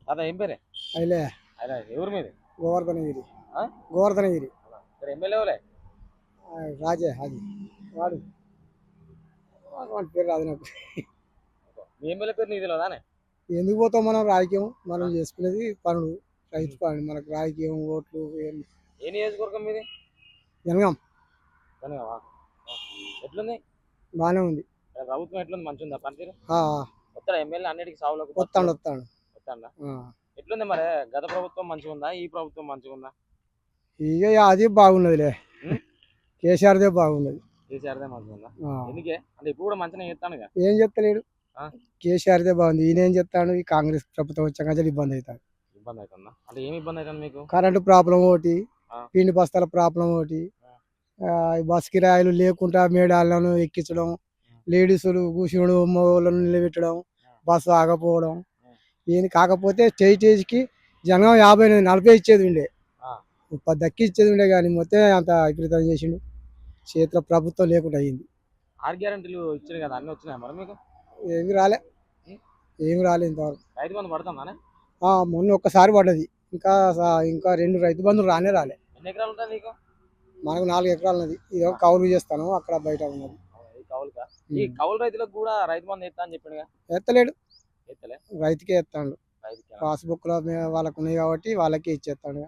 తాత ఏం పేరే? అయిలే ఆయన ఎవరు మీది? గోవర్ధనగిరి ఆ? గోవర్ధనగిరి ఇక్కడ ఎమ్మెల్యేలే రాజే అది వాడు వాడి పేరు రాదు నాకు. మీ ఎమ్మెల్యే పేరు నీకు తెలియదానే? ఎందుకు పోతాం మనం రాజకీయం? మనం చేసుకునేది పనులు, రైతు పని. మనకు రాజకీయం ఓట్లు ఏ నియోజకవర్గం మీది? జనగాం కనగావా? ఎట్లుంది బాగానే ఉంది. ఇక్కడ ప్రభుత్వం ఎట్లుంది? మంచిగా ఉందా పనితీరు? ఆ, వస్తాడా ఎమ్మెల్యే అన్నిటికీ సావులకు? వస్తాడు వస్తాడు. వస్తాడా? ఆ. ఎట్లుంది మరి? గత ప్రభుత్వం మంచిగా ఉందా, ఈ ప్రభుత్వం మంచిగా ఉందా? ఇక అది బాగున్నదిలే, ఉం? కేసీఆర్దే బాగున్నది. కేసీఆర్దే మంచిగా ఉందా? ఆ. ఎందుకే అంటే ఇప్పుడు కూడా మంచిగా చేస్తానుగా. ఏం చెప్తలేడు, ఆ? కేసీఆర్దే బాగుంది. ఈయన ఏం చెప్తాడు? ఈ కాంగ్రెస్ ప్రభుత్వం వచ్చాక అసలు ఇబ్బంది అవుతాడు. ఇబ్బంది అవుతుందా? అంటే ఏమి ఇబ్బంది అవుతుంది మీకు? కరెంటు ప్రాబ్లం ఒకటి, ఆ. పిండి బస్తాల ప్రాబ్లం ఒకటి, ఆ. బస్ కిరాయిలు లేకుండా మేడాలను ఎక్కించడం, లేడీసులు కూర్చుని మగవాళ్ళను నిలబెట్టడం, బస్సు ఆగపోవడం. ఈయన కాకపోతే స్టేజ్కి జనం 50-40 ఇచ్చేది ఉండే, 10 దక్కి ఇచ్చేది ఉండే, కానీ మొత్తం అంత విపరీతం చేసిండు. చేతిలో ప్రభుత్వం లేకుండా అయింది. 6 గ్యారెంటీలు ఇచ్చారు కదా, అన్నీ వచ్చినాయి మరి మీకు? ఏమి రాలే, ఏమి రాలే ఇంతవరకు. రైతు బంధు పడుతుందానే? మొన్న ఒక్కసారి పడ్డది, ఇంకా ఇంకా 2 రైతు బంధులు రానే రాలే. ఎన్ని ఎకరాలు ఉంటుంది నీకు? మనకు 4 ఎకరాలు ఉన్నది. ఇదో కౌలు చేస్తాను, అక్కడ బయట ఉన్నది. ఈ కౌలుకా? ఈ కౌలు రైతులకు కూడా రైతు బంధు ఎత్తా అని చెప్పిండుగా. ఎత్తలేడు, ఎత్తలే? రైతుకే ఎత్తాడు. రైతుకి పాస్బుక్లో వాళ్ళకు ఉన్నాయి కాబట్టి వాళ్ళకే ఇచ్చేస్తాడు.